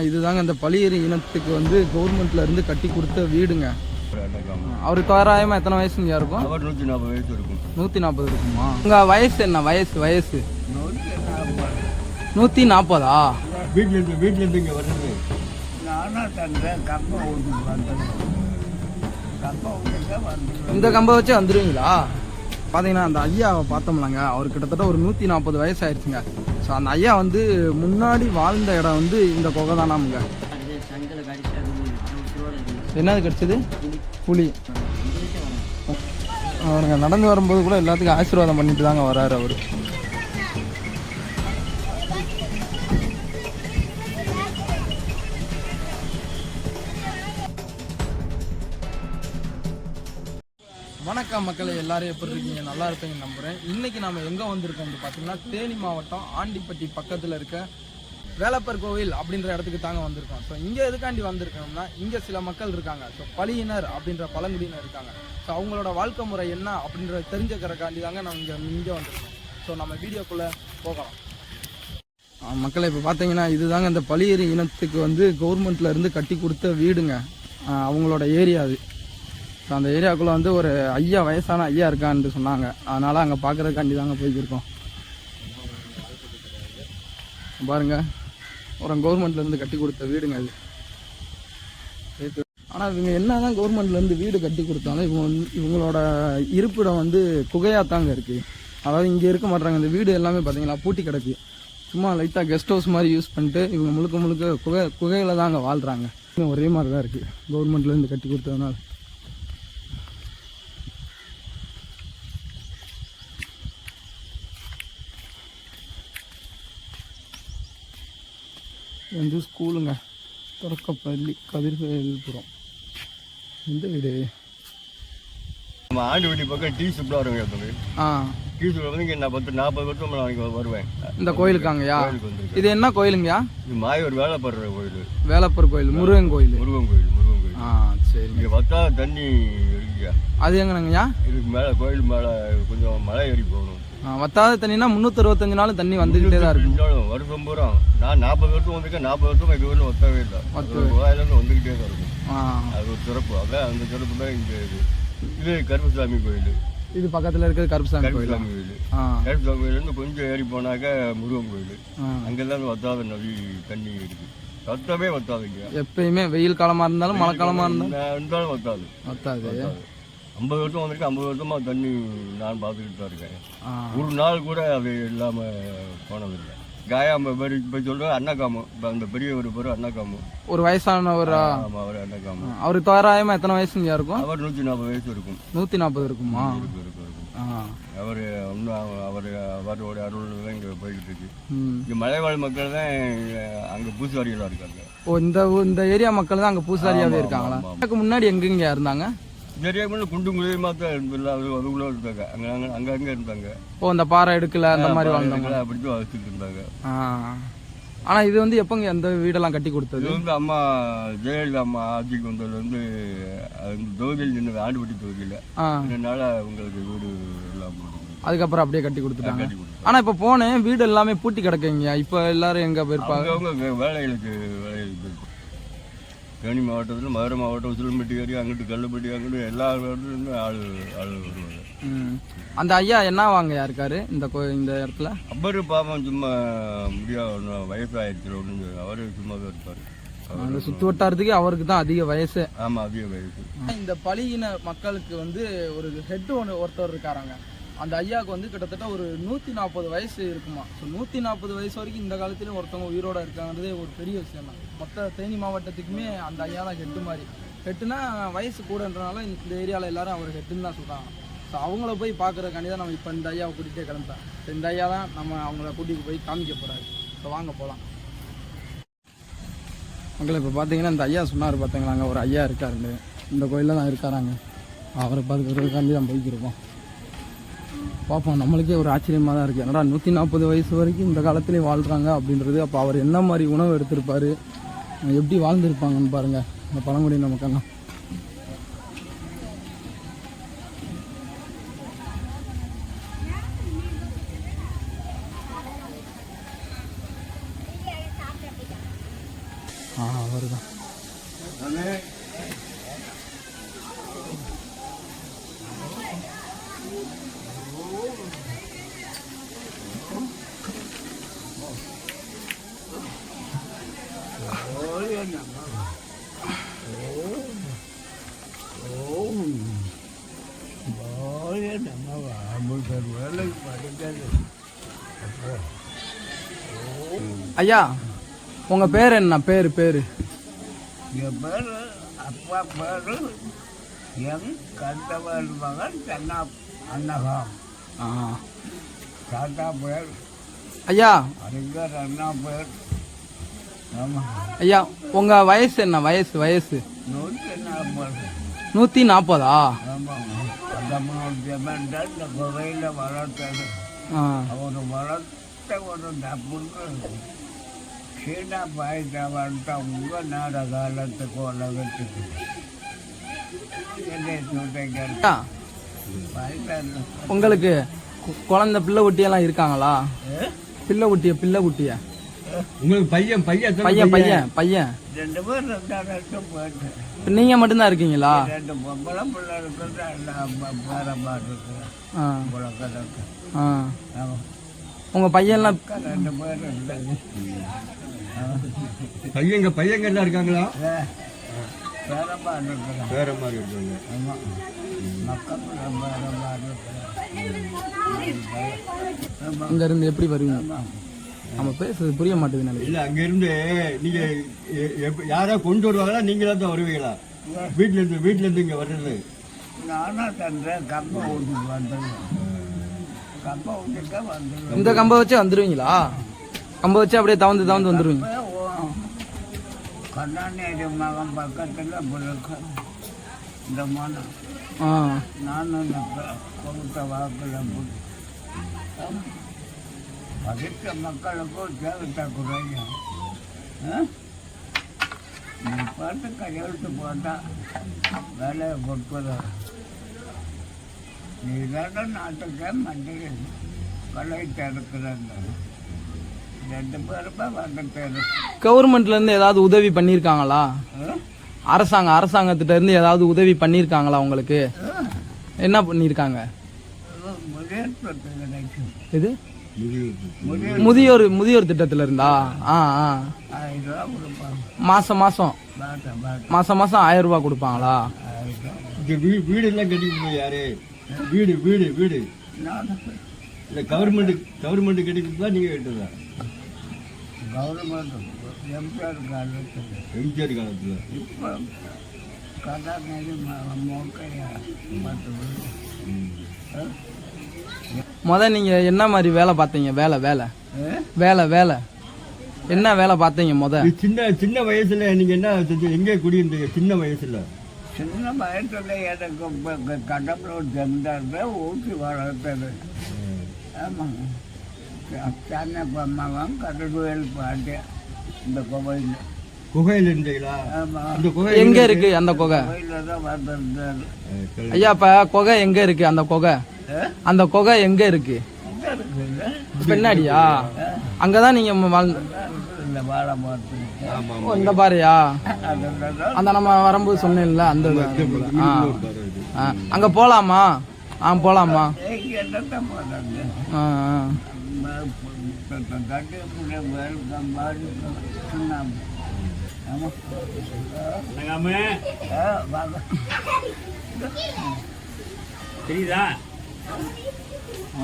இதுதாங்க அந்த பழியேறு இனத்துக்கு வந்து கவர்மெண்ட்ல இருந்து கட்டி கொடுத்த வீடுங்க. அவரு தோராயமா எத்தனை வயசுங்க இருக்கும்? 140 வயசு இருக்கும். 140 இருக்குமா? உங்க வயசு என்ன? வயசு 140ஆ? வீட்டுல இருந்து இங்க வருது. இந்த கம்பை வச்சு வந்துருவீங்களா? பார்த்தீங்கன்னா அந்த ஐயாவை பார்த்தோம்லங்க, அவர் கிட்டத்தட்ட ஒரு 140 வயசு ஆயிடுச்சுங்க. ஸோ அந்த ஐயா வந்து முன்னாடி வாழ்ந்த இடம் வந்து இந்த குகை தானாமுங்க. என்னது கிடச்சிது? புலி. அவருங்க நடந்து வரும்போது கூட எல்லாத்துக்கும் ஆசீர்வாதம் பண்ணிட்டு தாங்க வராரு அவரு. வணக்கம் மக்களே, எல்லாரும் எப்படி இருக்கீங்க? நல்லா இருப்பீங்க நம்புகிறேன். இன்றைக்கி நம்ம எங்கே வந்திருக்கோம் பார்த்தீங்கன்னா, தேனி மாவட்டம் ஆண்டிப்பட்டி பக்கத்தில் இருக்க வேலப்பர் கோவில் அப்படின்ற இடத்துக்கு தாங்க வந்திருக்கோம். ஸோ இங்கே எதுக்காண்டி வந்திருக்கோம்னா, இங்கே சில மக்கள் இருக்காங்க. ஸோ பழியினர் அப்படின்ற பழங்குடியினர் இருக்காங்க. ஸோ அவங்களோட வாழ்க்கை முறை என்ன அப்படின்றத தெரிஞ்சுக்கிறக்காண்டி தாங்க நம்ம இங்கே வந்திருக்கோம். ஸோ நம்ம வீடியோக்குள்ளே போகலாம். மக்களை இப்போ பார்த்தீங்கன்னா, இதுதாங்க இந்த பழியேறு இனத்துக்கு வந்து கவர்மெண்ட்டில் இருந்து கட்டி கொடுத்த வீடுங்க. அவங்களோட ஏரியா அது. ஸோ அந்த ஏரியாவுக்குள்ளே வந்து ஒரு ஐயா, வயசான ஐயா இருக்கான்னு சொன்னாங்க. அதனால் அங்கே பார்க்குறதுக்காண்டி தாங்க போய்க்கிருக்கோம். பாருங்கள், ஒரு கவர்மெண்ட்லேருந்து கட்டி கொடுத்த வீடுங்க அது. ஆனால் இவங்க என்ன தான் கவர்மெண்ட்லேருந்து வீடு கட்டி கொடுத்தாலும் இவங்களோட இருப்பிடம் வந்து குகையாக தாங்க இருக்குது. அதாவது இங்கே இருக்க மாட்டாங்க. இந்த வீடு எல்லாமே பார்த்தீங்களா பூட்டி கிடக்கு. சும்மா லைட்டாக கெஸ்ட் ஹவுஸ் மாதிரி யூஸ் பண்ணிட்டு இவங்க முழுக்க குகையில் தாங்க வாழ்கிறாங்க. ஒரே மாதிரி தான் இருக்குது கவர்மெண்ட்லேருந்து கட்டி கொடுத்ததுனால. வந்து ஸ்கூலுங்க, தொடக்கப்பள்ளி கதிர்வேல்புரம். இந்த வீடு நம்ம ஆண்டிப்பட்டி பக்கம் டீ சுப்ளா வருவாங்க. டீ சுப்ளா வந்து இங்கே நான் 40 வருஷம் நாளைக்கு வருவேன் இந்த கோயிலுக்காங்கய்யா. இது என்ன கோயிலுங்கய்யா? இது மாயூர் வேலப்படுற கோயில். வேலப்பர் கோயில், முருகன் கோயில். சரி. இங்கே பார்த்தா தண்ணி இருக்குயா. அது எங்கங்கய்யா? இதுக்கு மேலே கோயில் மேலே கொஞ்சம் மலை ஏறி போகணும். வத்தாத தண்ணினா 365 நாள் தண்ணி வந்துகிட்டே தான் இருக்கும். வருஷம் பூரா நான் 40 வருஷம் வந்திருக்கேன். 40 வருஷம் இது வரலும் ஒத்தவே இல்லை. கோயிலேருந்து வந்துக்கிட்டே தான் இருக்கும். அது ஒரு சிறப்பு. அதான் அந்த சிறப்பு தான் இங்கே இது கருப்புசாமி கோயில். இது பக்கத்தில் இருக்கிறது கருப்புசாமி கோயில். கருப்புசாமி கோயிலேருந்து கொஞ்சம் ஏறி போனாக்க முருகன் கோயில். அங்கெல்லாம் வத்தாத நதி தண்ணி இருக்கு. வத்தவே வத்தாதுங்க. எப்பயுமே வெயில் காலமாக இருந்தாலும் மழை காலமாக இருந்தாலும் வத்தாது. 50 வருஷம் வந்திருக்கேன். 50 வருஷமா தண்ணி நான் பார்த்துக்கிட்டு தான் இருக்கேன். ஒரு நாள் கூட அது இல்லாமல் போனதில்லை. காயாம பேர் இப்போ சொல்கிற அண்ணாக்காமு. இப்போ அந்த பெரிய ஒரு பேர் அண்ணாக்காமு. ஒரு வயசானவர். ஆமாம், அவர் அண்ணாக்காமு. அவர் தோராயமாக எத்தனை வயசுங்க இருக்கும்? அவர் 140 வயசு இருக்கும். 140 இருக்குமா? இருக்கும். அவர் இன்னும் அவரோட அருள் தான் இங்கே போய்கிட்டு இருக்கு. இங்கே மலைவாழ் மக்கள் தான் அங்கே பூசாரிகளாக இருக்காங்க. ஓ, இந்த ஏரியா மக்கள் தான் அங்கே பூசாரியாகவே இருக்காங்களா? அதுக்கு முன்னாடி எங்கெங்க இருந்தாங்க? நிறைய பேர் குண்டு குழியமாக தான் அதுக்குள்ளே இருந்தாங்க. அங்கே இருந்தாங்க. ஓ, அந்த பாறை எடுக்கல அந்த மாதிரி வாழ்ந்தாங்க. அப்படி வச்சுட்டு இருந்தாங்க. ஆனால் இது வந்து எப்போங்க அந்த வீடெல்லாம் கட்டி கொடுத்தது? இது வந்து அம்மா ஜெயலலிதா அம்மா ஆட்சிக்கு வந்ததுலேருந்து தொகுதியில் நின்று ஆண்டுபட்டி தொகுதியில் அதனால உங்களுக்கு வீடு எல்லாம் அதுக்கப்புறம் அப்படியே கட்டி கொடுத்துட்டாங்க. ஆனால் இப்போ போனேன், வீடு எல்லாமே பூட்டி கிடக்குங்க. இப்போ எல்லாரும் எங்கே போயிருப்பாங்க? அவங்க வேலைகளுக்கு போயிருப்பாங்க. தேனி மாவட்டத்தில், மதுரை மாவட்டம், சிலும்பட்டி ஏரியா, அங்கிட்டு கல்லுப்பட்டி, அங்கிட்டு எல்லா இடத்துலேருந்து ஆள் வருவாங்க. அந்த ஐயா என்ன வாங்க இருக்காரு இந்த இடத்துல? அப்பரு பாவம் சும்மா முடியாது, வயசாயிருச்சு ஒன்று. அவரு சும்மா தான் இருப்பார். அந்த சுற்று வட்டாரத்துக்கு அவருக்கு தான் அதிக வயசு. ஆமாம், அதிக வயசு. இந்த பழியின மக்களுக்கு வந்து ஒரு ஹெட் ஒருத்தர் இருக்காராங்க. அந்த ஐயாவுக்கு வந்து கிட்டத்தட்ட ஒரு 140 வயசு இருக்குமா. ஸோ 140 வயசு வரைக்கும் இந்த காலத்துலேயும் ஒருத்தவங்க உயிரோடு இருக்காங்கிறதே ஒரு பெரிய விஷயம் தான். மொத்த தேனி மாவட்டத்துக்குமே அந்த ஐயா தான் ஹெட்டு மாதிரி. ஹெட்டுனா வயசு கூடன்றனால இந்த ஏரியாவில் எல்லாரும் அவர் ஹெட்டுன்னு தான் சொல்கிறாங்க. ஸோ அவங்கள போய் பார்க்குறக்காண்டி தான் நம்ம இப்போ இந்த ஐயாவை கூட்டிகிட்டே கிளம்புறேன். ஸோ இந்த ஐயா தான் நம்ம அவங்கள கூட்டிகிட்டு போய் காமிக்க போகிறாரு. ஸோ வாங்க போகலாம். மக்களை இப்போ பார்த்தீங்கன்னா இந்த ஐயா சொன்னார் பார்த்தீங்களாங்க, ஒரு ஐயா இருக்காருண்டு இந்த கோயிலில் தான் இருக்காராங்க. அவரை பார்த்துக்கிறதுக்காண்டி தான் போய்க்கிருக்கோம். பார்ப்போம். நம்மளுக்கே ஒரு ஆச்சரியமாக தான் இருக்குது. என்னடா 140 வயசு வரைக்கும் இந்த காலத்துலேயும் வாழ்கிறாங்க அப்படின்றது. அப்போ அவர் என்ன மாதிரி உணவு எடுத்திருப்பார், எப்படி வாழ்ந்துருப்பாங்கன்னு பாருங்கள் இந்த பழங்குடியின மக்கள்லாம். அவர்தான். ஐயா உங்க பேர் என்ன? பேரு என் பேர் அப்பா பேர் என் கண்டவன் மகன் தென்னா அண்ணகா. தாத்தா பேர் ஐயா அறிஞர் அண்ணா பேர். ஆமாம். ஐயா உங்க வயசு என்ன? வயசு 140. 140. ஆமாம். அந்த இந்த குகையில் வளர்த்தது. அவர் வளர்த்த ஒரு டப்புக்கு சீனா பாய்ச்சா வளர்த்தா உங்க நாட காலத்துக்கு உலகத்துக்கு என்னை சொல்றீங்க. உங்களுக்கு குழந்தை பிள்ளை குட்டியெல்லாம் இருக்காங்களா? பிள்ளை குட்டிய உங்களுக்கு பையன் பையன் பையன் பையன் பையன் 2 பேர் 2 போயிட்டு நீங்க மட்டும்தான் இருக்கீங்களா? 2 பொம்பளை பிள்ளை இருக்கிறது. எல்லாம் பேரமா இருக்கிறேன் உலகத்துக்கு. உங்க பையன்லாம் 2 பேர் இல்லை. பையங்க எல்லாம் இருக்காங்களா? பேரமா இருக்கிறேன். வேற மாதிரி இருக்காங்க. ஆமாம். மக்கள் பேரமா இருக்கிறேன். இங்க இருந்து எப்படி வருவீங்க? நம்ம பேசுறது புரிய மாட்டேங்குது. இல்ல அங்க இருந்து நீங்க யாரா கொண்டு வருவாங்களா? நீங்களா தான் வருவீங்களா? வீட்டுல இருந்து இங்க வர்றது? நானா தந்தேன். கம்பை ஊட்டிட்டு வந்தது. கம்பை ஊட்டிட்டு வந்தது. இந்த கம்பை வச்சு வந்துருவீங்களா? கம்பை வச்சு அப்படியே தவந்து வந்துருவீங்க. கண்ணாநேரி மகன் பக்கத்துல இந்த மனம் நானும் கொடுத்த வாக்குல படித்த மக்களுக்கும் தேவைத்த குறைய நீ பார்த்து கையெழுத்து போட்டா வேலையை கொடுக்குற. நீ தான் நாட்டுக்கே மந்திரி கலை தடுக்கிறாங்க. 2 பேருமே வந்துட்டாரு. கவர்மெண்ட்ல இருந்து ஏதாவது உதவி பண்ணிருக்காங்களா? அரசாங்கத்திட்ட இருந்து ஏதாவது உதவி பண்ணிருக்காங்களா உங்களுக்கு? என்ன பண்ணிருக்காங்க? இது முதியோர் திட்டத்துல இருந்தா மாசம் 1000 ரூபாய் கொடுப்பாங்களா? வீடு எல்லாம் கட்டி யாரு? வீடு இல்ல கவர்மெண்ட் கட்டி கொடுத்தா நீங்க கட்டுதா? கவர்மெண்ட் எம்ஜிஆர் காலத்துல இப்போ கதாநதி நீங்க என்ன மாதிரி வேலை பார்த்தீங்க? வேலை என்ன வேலை பார்த்தீங்க? சின்ன வயசுல நீங்க என்ன எங்க குடியிருந்தீங்க? சின்ன வயசுல எனக்கு கடம்பூர் ஜமீன்தார் ஊட்டி வளர்த்தது. ஆமாங்க. அச்சான மகன் கடவுள் பாட்டு இந்த குகையில் இருந்தீங்களா? எங்க இருக்கு அந்த குகை? ஐயா இப்ப குகை எங்க இருக்கு? அந்த குகை எங்க இருக்கு? பின்னாடியா? அங்கதான் நீங்க இந்த பாருயா, அந்த நம்ம வரும்போது சொன்னேன்ல அந்த அங்க போலாமா? போலாமா? தெரியுதா?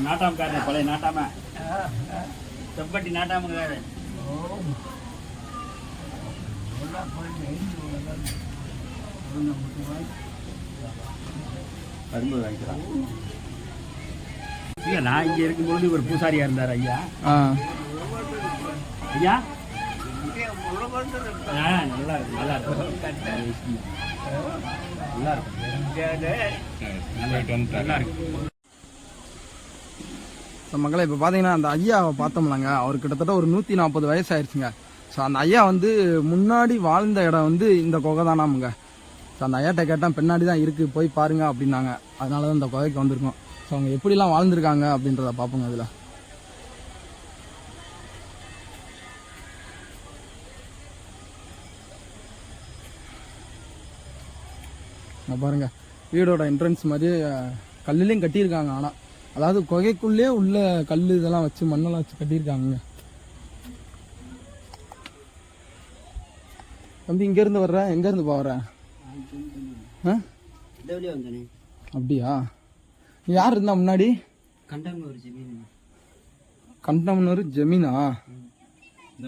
நாட்டாமக்காரன் பழைய நாட்டாம செப்பட்டி நாட்டாமக்காரு. நான் இங்க இருக்கும்பொழுது ஒரு பூசாரியா இருந்தார் ஐயா. ஐயா நல்லா இருக்கு நல்லா இருக்கு. மக்களை இப்போ பார்த்தீங்கன்னா அந்த ஐயாவை பார்த்தோம்லங்க, அவர் கிட்டத்தட்ட ஒரு 140 வயசு ஆயிடுச்சுங்க. ஸோ அந்த ஐயா வந்து முன்னாடி வாழ்ந்த இடம் வந்து இந்த குகை தானாமுங்க. ஸோ அந்த ஐயாட்ட கேட்டால் பின்னாடி தான் இருக்குது, போய் பாருங்க அப்படின்னாங்க. அதனால தான் இந்த குகைக்கு வந்திருக்கோம். ஸோ அவங்க எப்படிலாம் வாழ்ந்துருக்காங்க அப்படின்றத பார்ப்போங்க. அதில் இங்க பாருங்க வீடோட என்ட்ரன்ஸ் மாதிரி கல்லுலேயும் கட்டியிருக்காங்க. ஆனால் அதாவது குகைக்குள்ளே உள்ள கல் இதெல்லாம் வச்சு மண்ணெல்லாம் வச்சு கட்டியிருக்காங்க. தம்பி இங்கேருந்து வர்ற எங்கேருந்து போகிற? ஆ அப்படியா? யார் இருந்தா முன்னாடி? கண்டம்னூர் ஜமீனா?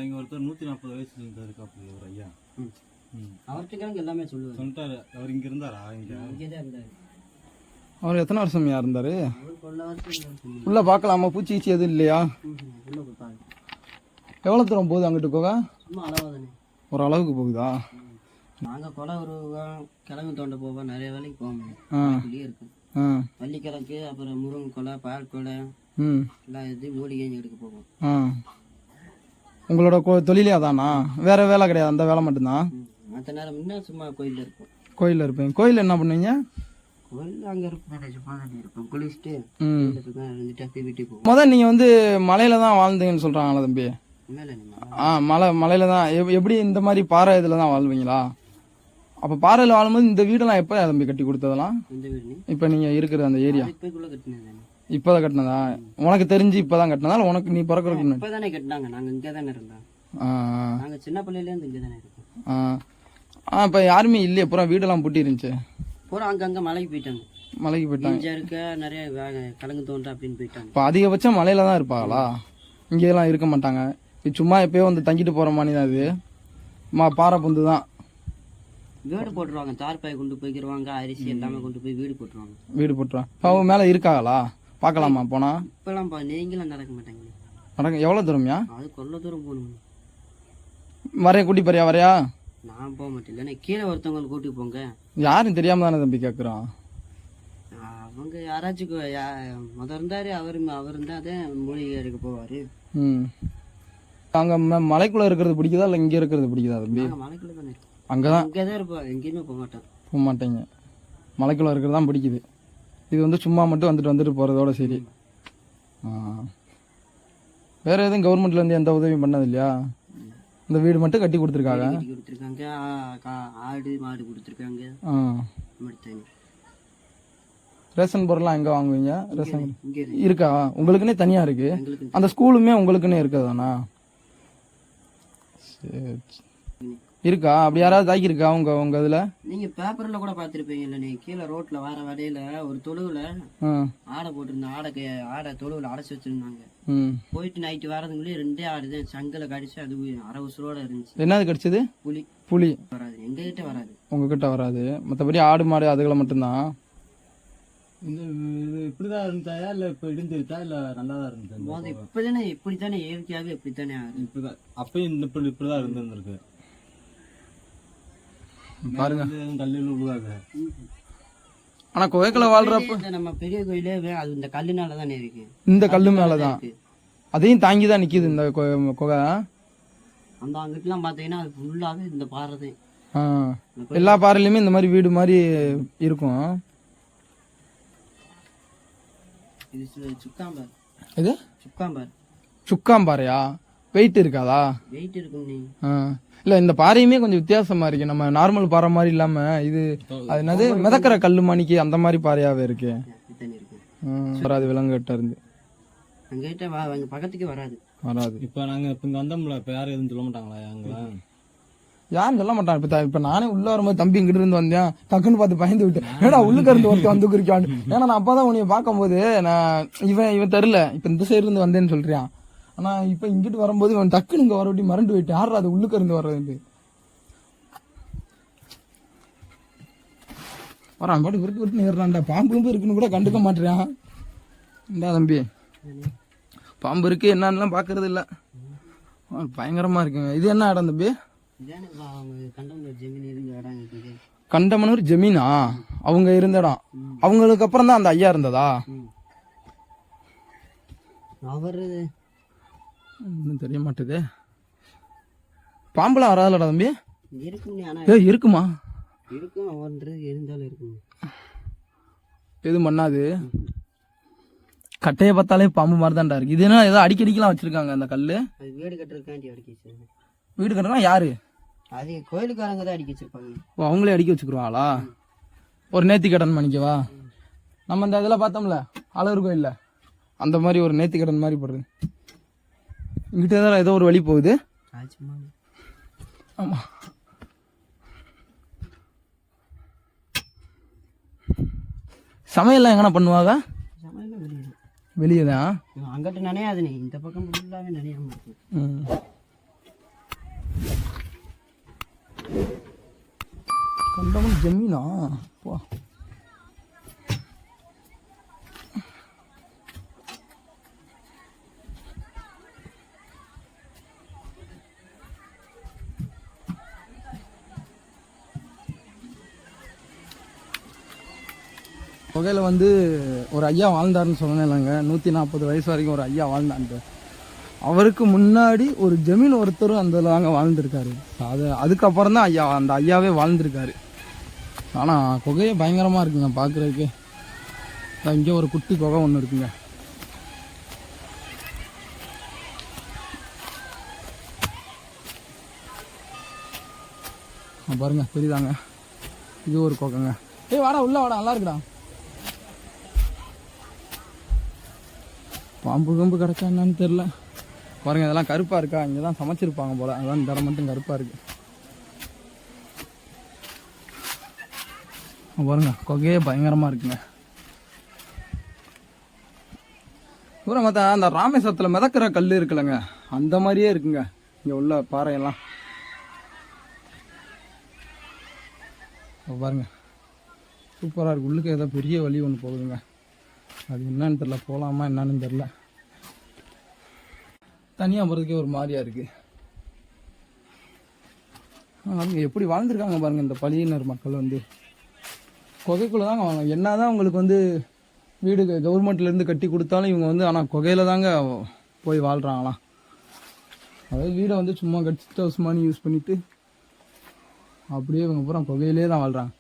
இங்கே ஒருத்தர் 140 வயசு இருக்காப்புல ஒரு ஐயா. அவர்கிட்ட எல்லாமே சொல்லிட்டாரு. அவர் இங்கே இருந்தாரா? இங்கே அவர் எத்தனை வருஷம் யார் இருந்தாரு? உள்ள பார்க்கலாமா? பூச்சி கீச்சி எதுவும் இல்லையா? எவ்வளோ தூரம் போகுது அங்கிட்டு போக? ஒரு அளவுக்கு போகுதா? நாங்கள் கொலை உருவோம், கிழங்கு தோண்ட போவோம், நிறைய வேலைக்கு போவோம். இருக்கு பள்ளிக்கிழங்கு, அப்புறம் முருங்கை கொலை, பால் கொலை, எல்லாம் இது மூலிகை எடுக்க போவோம். உங்களோட தொழிலே அதானா? வேற வேலை கிடையாது, அந்த வேலை மட்டும்தான்? மற்ற நேரம் முன்ன சும்மா கோயிலில் இருப்போம். கோயிலில் இருப்பேன். கோயில் என்ன பண்ணுவீங்க? கோயில் அங்கே இருப்போம், சும்மா இருப்போம், குளிச்சுட்டு இருந்துட்டு அப்படியே வீட்டுக்கு போவோம். முதல் நீங்கள் வந்து மலையில தான் வாழ்ந்தீங்கன்னு சொல்கிறாங்களா தம்பி? மலையில தான். எப்படி இந்த மாதிரி பாறை இதில் தான் வாழ்வீங்களா? அப்போ பாறையில் வாழும்போது இந்த வீடெல்லாம் எப்போ தம்பி கட்டி கொடுத்ததெல்லாம்? இப்போ நீங்கள் இருக்கிற அந்த ஏரியா இப்போதான் கட்டினதா? உனக்கு தெரிஞ்சு இப்போதான் கட்டினதா? உனக்கு நீ பிறக்கிறதுக்கு இப்போதானே கட்டினாங்க. நாங்கள் இங்கே தானே இருந்தோம். நாங்கள் சின்ன பிள்ளையிலேருந்து இங்கே தானே இருக்கோம். இப்போ யாருமே இல்லையே, பூரா வீடெல்லாம் பூட்டி இருந்துச்சு. பூரா அங்கங்கே மலைக்கு போயிட்டாங்க. மலைக்கு போயிட்டாங்க. இருக்க நிறைய கிழங்கு தோன்ற அப்படின்னு போயிட்டாங்க. இப்போ அதிகபட்சம் மலையில தான் இருப்பாங்களா? இங்கேயெல்லாம் இருக்க மாட்டாங்க. இது சும்மா எப்பயோ வந்து தங்கிட்டு போகிற மாதிரி தான். இது பாறை புந்து தான். வீடு போட்டுருவாங்க, தார்பாய் கொண்டு போய்க்கிடுவாங்க, அரிசி எல்லாமே கொண்டு போய் வீடு போட்டுருவாங்க. வீடு போட்டுருவாங்க. இப்போ அவங்க மேலே இருக்காங்களா? பார்க்கலாமா போனா? இப்பெல்லாம் நீங்களும் நடக்க மாட்டாங்க. நடக்க எவ்வளோ தூரம்யா? அது கொல்ல தூரம் போகணும். வரைய கூட்டி போறியா? வரையா? நான் போக மாட்டேன். இல்லைன்னா கீழே ஒருத்தவங்களை கூட்டி போங்க. யாரும் தெரியாம தானே தம்பி கேட்குறோம். அவங்க யாராச்சும் முதல் இருந்தாரு, அவர் இருந்தால் அதே மூலிகை எடுக்க போவார். அங்கே மலைக்குள்ளே இருக்கிறது பிடிக்குதா இல்லை இங்கே இருக்கிறது பிடிக்குதா தம்பி? மலைக்குள்ளே தானே இருக்கும். அங்கே தான் இருப்போம், எங்கேயுமே போக மாட்டோம். போக மாட்டேங்க. மலைக்குள்ளே இருக்கிறது தான் பிடிக்குது. இது வந்து சும்மா மட்டும் வந்துட்டு போகிறதோட சரி. வேற எதுவும் கவர்மெண்ட்லேருந்து எந்த உதவியும் பண்ணது இல்லையா? இந்த வீடு மட்டும் கட்டி கொடுத்துருக்காங்க. ஆடு மாடு கொடுத்துருக்காங்க. ரேஷன் பொருள்லாம் எங்கே வாங்குவீங்க? ரேஷன் இருக்கா உங்களுக்குன்னே தனியாக இருக்கு? அந்த ஸ்கூலுமே உங்களுக்குன்னே இருக்குதாண்ணா? சரி இருக்கா? அப்படி யாராவது தாக்கியிருக்கா உங்க இதுல? நீங்க பேப்பர்ல கூட பாத்திருப்பீங்கல்ல, நீங்க கீழே ரோட்ல வர வரையில ஒரு தொழுவுல ஆடை போட்டிருந்த ஆடை தொழுவுல அடைச்சு வச்சிருந்தாங்க. போயிட்டு நைட்டு வரதுக்குள்ளே 2 ஆடு தான் சங்கல கடிச்சு அது அரை உசுரோட இருந்துச்சு. என்னது கடிச்சது? புலி. வராது, எங்க கிட்ட வராது. உங்ககிட்ட வராது. மற்றபடி ஆடு மாடு அதுகளை மட்டும்தான். இது இப்படிதான் இருந்தாயா இல்லை இப்போ இடிஞ்சிருச்சா இல்லை நல்லா தான் இருந்துச்சு? இப்பதானே இப்படித்தானே இயற்கையாக இப்படித்தானே இப்படிதான். அப்பயும் இப்படிதான் இருந்திருக்கு. பாருங்க கல்லில் உழுவாது. ஆனா குகைக்குள்ள வாழ்றப்ப நம்ம பெரிய கோயிலே அது இந்த கல்லுனால தானே இருக்கு. இந்த கல்லு மேலதான் அதையும் தாங்கி தான் நிக்குது இந்த குகை. அந்த அங்கிட்டலாம் பாத்தீங்கன்னா அது ஃபுல்லாவே இந்த பாறை தான். எல்லா பாறையிலுமே இந்த மாதிரி வீடு மாதிரி இருக்கும். இது சுக்காம்பார். இது சுக்காம்பார். சுக்காம்பாறையா? வெயிட் இருக்காதா? வெயிட் இருக்கும். நீ இல்ல இந்த பாறையுமே கொஞ்சம் வித்தியாசமா இருக்கு. நம்ம நார்மல் பாறை மாதிரி இல்லாம இது அது என்னது மிதக்கிற கல்லு மணிக்கு அந்த மாதிரி பாறையாவே இருக்கு. வராது விலங்கு கிட்ட இருந்து. அங்கிட்ட பக்கத்துக்கு வராது. இப்ப நாங்க இங்க வந்தோம்ல, இப்ப யாரும் எதுவும் சொல்ல மாட்டாங்களா? யாரும் சொல்ல மாட்டாங்க. இப்ப நானே உள்ள வரும்போது தம்பி இங்கிட்டு இருந்து வந்தேன், டக்குன்னு பார்த்து பயந்து விட்டேன். ஏன்னா உள்ளுக்கு இருந்து ஒருத்தர் வந்து குறிக்காண்டு. ஏன்னா நான் அப்பதான் உன்னைய பார்க்கும் போது நான் இவன் தெரியல, இப்ப இந்த சைடு இருந்து வந்தேன்னு சொல்றியான். ஆனா இப்ப இங்கிட்டு வரும்போது இவன் டக்குன்னு இங்க வரவிட்டு மறந்து போயிட்டு யாரும் அது உள்ளுக்கு இருந்து வர்றது வரான் பாட்டு விட்டு விட்டு ஏறான்டா. பாம்பு இருக்குன்னு கூட கண்டுக்க மாட்டேறான். இந்தா தம்பி பாம்பு இருக்கு என்னன்னு பாக்குறது இல்ல. பயங்கரமா இருக்குங்க. இது என்ன இடம் தம்பி? கண்டமனூர் ஜமீனா? அவங்க இருந்த இடம். அவங்களுக்கு அப்புறம் தான் அந்த ஐயா இருந்ததா? அவரு இன்னும் தெரிய மாட்டேது. பாம்புலாம் வராதுலடா தம்பி? இருக்குமா? எதுவும் பண்ணாது. கட்டையை பார்த்தாலே பாம்பு மாதிரி தான்டா இருக்கு. இது என்ன ஏதோ அடிக்கடிக்கெல்லாம் வச்சிருக்காங்க அந்த கல்லு? வீடு கட்டுறதுக்காண்டி அடிக்க. வீடு கட்டுறா யாரு? அது கோயிலுக்காரங்க தான் அடிக்க வச்சிருப்பாங்க. ஓ அவங்களே அடிக்க வச்சுக்குருவாங்களா? ஒரு நேர்த்திக்கடன் பண்ணிக்கவா? நம்ம இந்த இதில் பார்த்தோம்ல அழகர் கோயில்ல அந்த மாதிரி ஒரு நேர்த்திக்கடன் மாதிரி போடுறது. இங்கிட்ட தான் ஏதோ ஒரு வழி போகுது. ஆமா, சமையல்லாம் எங்கன்னா பண்ணுவாங்க? வெளியே தான். அங்கிட்ட நினையாது, இந்த பக்கம் ஃபுல்லாவே நினையாம இருக்கு. கண்டவன் ஜமீனா போ. புகையில வந்து ஒரு ஐயா வாழ்ந்தாருன்னு சொன்னேன் இல்லைங்க, 140 வயசு வரைக்கும் ஒரு ஐயா வாழ்ந்தான்ட்டு. அவருக்கு முன்னாடி ஒரு ஜமீன் ஒருத்தரும் அந்த தாங்க வாழ்ந்துருக்காரு. அதுக்கப்புறம் தான் ஐயா அந்த ஐயாவே வாழ்ந்துருக்காரு. ஆனால் குகையே பயங்கரமாக இருக்குங்க பார்க்குறதுக்கு. இங்கே ஒரு குட்டி குகை ஒன்று இருக்குங்க. பாருங்க தெரியுதாங்க, இது ஒரு குகைங்க. வாடா உள்ள வாடா, நல்லா இருக்குடா. பாம்பு கம்பு கிடச்சா என்னன்னு தெரில. பாருங்க இதெல்லாம் கருப்பாக இருக்கா, இங்கே தான் சமைச்சிருப்பாங்க போல, அதான் இந்த இடம் மட்டும் கருப்பாக இருக்கு. பாருங்க குகையே பயங்கரமாக இருக்குங்க. பூரா பார்த்தா அந்த ராமேஸ்வரத்தில் மிதக்கிற கல் இருக்குல்லங்க, அந்த மாதிரியே இருக்குங்க இங்கே உள்ள பாறையெல்லாம். பாருங்க சூப்பராக இருக்கு. உள்ளுக்கு ஏதோ பெரிய வழி ஒன்று போகுதுங்க, அது என்னன்னு தெரில, போகலாமா என்னன்னு தெரில. தனியாக போகிறதுக்கே ஒரு மாதிரியா இருக்கு. அவங்க எப்படி வாழ்ந்துருக்காங்க பாருங்க இந்த பழியினர் மக்கள் வந்து. குகைக்குள்ளே தாங்க வாங்க, என்ன தான் உங்களுக்கு வந்து வீடு கவர்மெண்ட்லேருந்து கட்டி கொடுத்தாலும் இவங்க வந்து ஆனால் குகையில தாங்க போய் வாழ்கிறாங்களாம். அதாவது வீடை வந்து சும்மா கட்சிட்டு ஹவுஸ் மாதிரி யூஸ் பண்ணிவிட்டு அப்படியே இவங்க பூரா குகையிலே தான் வாழ்கிறாங்க.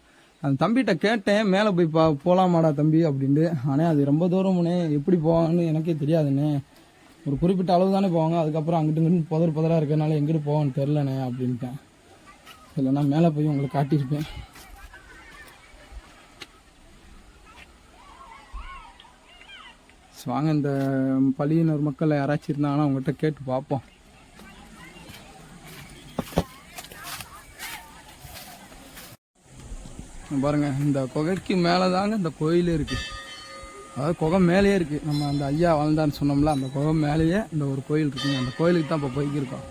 அந்த தம்பிகிட்ட கேட்டேன், மேலே போய் போகலாமாடா தம்பி அப்படின்ட்டு. ஆனால் அது ரொம்ப தூரமுனே, எப்படி போவாங்கன்னு எனக்கே தெரியாதுண்ணே. ஒரு குறிப்பிட்ட அளவு தானே போவாங்க, அதுக்கப்புறம் அங்கிட்டு இங்கிட்டு புதராக இருக்கிறதுனால எங்கிட்டு போவான்னு தெரிலண்ணே அப்படின்ட்டேன். இல்லைன்னா மேலே போய் உங்களுக்கு காட்டியிருப்பேன். வாங்க இந்த பழியினர் மக்கள் யாராச்சும் இருந்தாங்கன்னா அவங்ககிட்ட கேட்டு பார்ப்போம். பாருங்க இந்த குகைக்கு மேலே தாங்க இந்த கோயில் இருக்கு. அதாவது குகை மேலேயே இருக்கு. நம்ம அந்த ஐயா வாழ்ந்தான்னு சொன்னோம்ல, அந்த குகை மேலேயே இந்த ஒரு கோயில் இருக்குங்க. அந்த கோயிலுக்கு தான் இப்போ போய்க்கிருக்கோம்.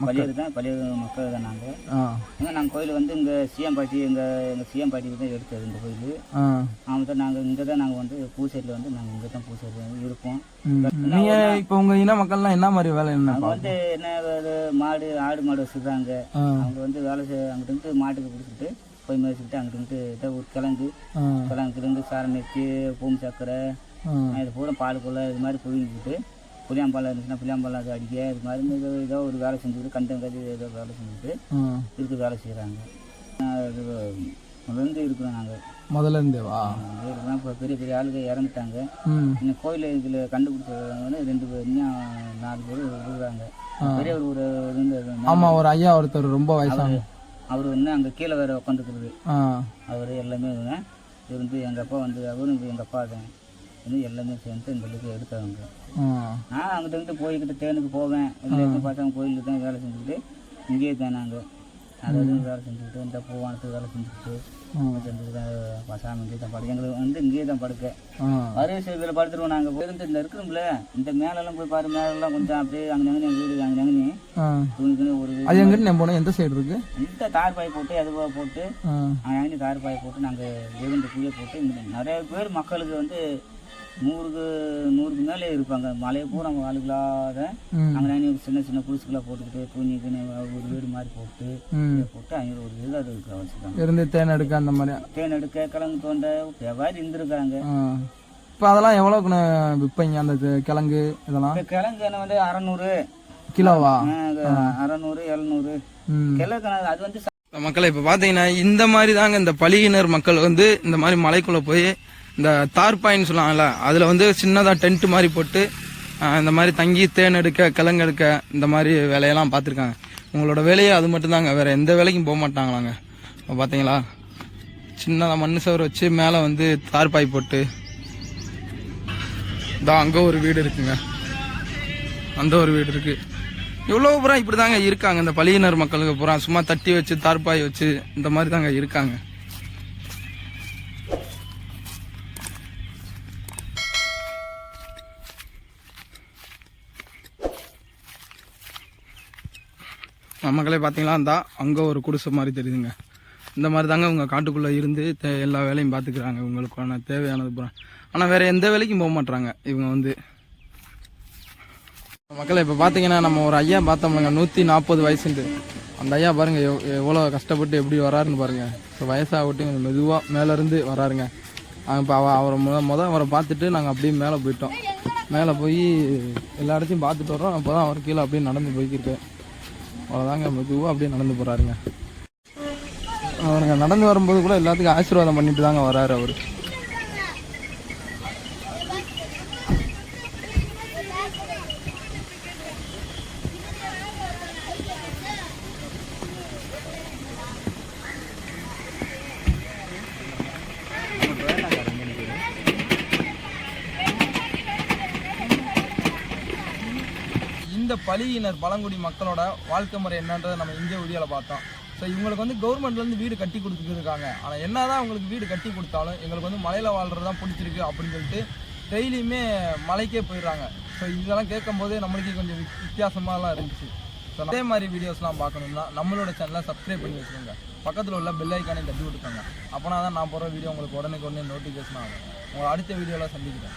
பள்ளியூர் தான், பள்ளியூர் மக்கள் தான் நாங்கள். நாங்கள் கோயில் வந்து இங்கே சிஎம் பாட்டி, எங்கள் சிஎம் பாட்டிக்கு தான் எடுத்தது இந்த கோயில். அவங்க தான் நாங்கள் இங்கே தான் நாங்கள் வந்து பூசையில் வந்து நாங்கள் இங்கே தான் பூசையில் இருப்போம். நீங்கள் இப்போ உங்கள் இன மக்கள்லாம் என்ன மாதிரி வேலை? என்ன வந்து என்ன மாடு, ஆடு மாடு வச்சுருக்காங்க. அவங்க வந்து வேலை அங்கிட்டு மாட்டுக்கு பிடிச்சிட்டு போய் மேய்ச்சிக்கிட்டு அங்கிட்டு ஏதோ ஒரு கிழங்குலேருந்து சாரம் நெச்சு, பூமி சக்கரை, இது பூரா பாலுக்குள்ள இது மாதிரி புழிஞ்சிக்கிட்டு, புளியாம்பாலம் இருந்துச்சுன்னா புளியாம்பாலம் அது அடிக்க, இது மாதிரி ஏதோ ஒரு வேலை செஞ்சுக்கிட்டு, கண்டம் கட்டி ஏதோ வேலை செஞ்சுக்கிட்டு இதுக்கு வேலை செய்கிறாங்க. இது முதலேருந்து இருக்கிறோம் நாங்கள். முதல்ல இருந்தேவா? இதெல்லாம் இப்போ பெரிய பெரிய ஆளுங்க இறந்துட்டாங்க. இந்த கோயில் இதில் கண்டுபிடிச்சவங்க வந்து 2 பேர், இன்னும் 4 பேர் இருக்கிறாங்க. பெரிய ஒரு இருந்து. ஆமாம், ஒரு ஐயா ஒருத்தர் ரொம்ப வயசாக, அவர் வந்து அங்கே கீழே வேறு உட்காந்துக்கிறது. அவர் எல்லாமே இருந்து எங்கள் அப்பா வந்து, அவரும் எங்கள் அப்பா தான் வந்து எல்லாமே சேர்ந்து இந்த அளவுக்கு எடுத்தாங்க. நான் அங்கிட்ட போய்கிட்டு தேனுக்கு போவேன். எல்லாருமே பார்த்தாங்க கோயிலுக்கு தான் வேலை செஞ்சுக்கிட்டு இங்கேயே தான் நாங்கள் அதாவது வேலை செஞ்சுக்கிட்டு, இந்த பூவானத்துக்கு வேலை செஞ்சுக்கிட்டு சாமி இங்கே தான் படுக்க. எங்களுக்கு வந்து இங்கேயே தான் படுக்க. வரிசை இதில் படுத்துருவோம். நாங்கள் போயிருந்து இந்த இருக்கிறோம்ல, இந்த மேலெல்லாம் போய் பாரு, மேலெல்லாம் கொஞ்சம் அப்படியே அங்கே வீடு அங்கே துணி ஒரு அது எங்கிட்ட போனோம். எந்த சைடு இருக்கு? இந்த தார் பாய் போட்டு அதுவாக போட்டு அங்கே தார் பாய் போட்டு நாங்கள் எழுந்து குழியை போட்டு இங்கே நிறைய பேர் மக்களுக்கு வந்து 100க்கு மேலே இருப்பாங்க. மலையை பூரா நம்ம ஆளுகளாக அங்கே சின்ன சின்ன குடிசுக்கெல்லாம் போட்டுக்கிட்டு துணி ஒரு வீடு மாதிரி போட்டு அங்கே ஒரு வீடு அது வச்சுருக்காங்க. இருந்து தேன் எடுக்க, அந்த மாதிரி தேன் எடுக்க, கிழங்கு தோண்ட வியாபாரி இருந்திருக்காங்க. இப்போ அதெல்லாம் எவ்வளோக்குன்னு விற்பீங்க அந்த கிழங்கு? இதெல்லாம் கிழங்கு என்ன வந்து 600 கிலோவா? 600 700 கிலோ. அது வந்து மக்களை இப்போ பார்த்தீங்கன்னா இந்த மாதிரி தாங்க இந்த பழியினர் மக்கள் வந்து இந்த மாதிரி மலைக்குள்ளே போய் இந்த தார்பாயின்னு சொல்லுவாங்கல்ல, அதில் வந்து சின்னதாக டென்ட் மாதிரி போட்டு இந்த மாதிரி தங்கி தேன் எடுக்க கிழங்கு எடுக்க இந்த மாதிரி வேலையெல்லாம் பார்த்துருக்காங்க. உங்களோட வேலையே அது மட்டும்தாங்க, வேறு எந்த வேலைக்கும் போக மாட்டாங்களாங்க. இப்போ பார்த்தீங்களா சின்னதாக மண் சவரை வச்சு மேலே வந்து தார்பாய் போட்டு தான் அங்கே ஒரு வீடு இருக்குங்க, அந்த ஒரு வீடு இருக்குது. எவ்வளோ பூரா இப்படி தாங்க இருக்காங்க இந்த பழியினர் மக்களுக்கு பூரா. சும்மா தட்டி வச்சு தார்பாய் வச்சு இந்த மாதிரி தாங்க இருக்காங்க. மக்களே பார்த்தீங்களா இருந்தா அங்கே ஒரு குடிசை மாதிரி தெரியுதுங்க. இந்த மாதிரி தாங்க உங்கள் காட்டுக்குள்ளே இருந்து எல்லா வேலையும் பார்த்துக்கிறாங்க, உங்களுக்கான தேவையானது பூரா. ஆனால் வேறு எந்த வேலைக்கும் போக மாட்றாங்க இவங்க வந்து. மக்களை இப்போ பார்த்தீங்கன்னா நம்ம ஒரு ஐயா பார்த்தோம்லங்க, 140 வயசுண்டு. அந்த ஐயா பாருங்கள் எவ்வளோ கஷ்டப்பட்டு எப்படி வராருன்னு பாருங்கள். இப்போ வயசாகட்டு கொஞ்சம் மெதுவாக மேலேருந்து வராருங்க. இப்போ அவரை அவரை பார்த்துட்டு நாங்கள் அப்படியே மேலே போயிட்டோம். மேலே போய் எல்லா இடத்தையும் பார்த்துட்டு வரோம். அப்போ தான் அவர் கீழே அப்படியே நடந்து போய்க்கிருக்கேன். அவ்வளோதாங்க, மெதுவாக அப்படியே நடந்து போகிறாருங்க. அவருங்க நடந்து வரும்போது கூட எல்லாத்துக்கும் ஆசீர்வாதம் பண்ணிட்டு தாங்க வராரு அவர். இந்த பழியினர் பழங்குடி மக்களோட வாழ்க்கை முறை என்னன்றதை நம்ம இந்திய வீடியோவில் பார்த்தோம். ஸோ இவங்களுக்கு வந்து கவர்மெண்ட்லேருந்து வீடு கட்டி கொடுத்துருக்காங்க. ஆனால் என்ன தான் அவங்களுக்கு வீடு கட்டி கொடுத்தாலும் எங்களுக்கு வந்து மலையில் வாழ்கிறது தான் பிடிச்சிருக்கு அப்படின்னு சொல்லிட்டு டெய்லியுமே மலைக்கே போயிடுறாங்க. ஸோ இதெல்லாம் கேட்கும் போது நம்மளுக்கு கொஞ்சம் வித்தியாசமாகலாம் இருந்துச்சு. ஸோ அதே மாதிரி வீடியோஸ்லாம் பார்க்கணும்னா நம்மளோட சேனலை சப்ஸ்கிரைப் பண்ணி வச்சுக்கோங்க. பக்கத்தில் உள்ள பெல் ஐக்கானே தட்டி விட்டுக்கோங்க. அப்போனா தான் நான் போகிற வீடியோ உங்களுக்கு உடனே நோட்டிஃபிகேஷன் ஆகும். உங்களை அடுத்த வீடியோவில் சந்திக்கிறேன்.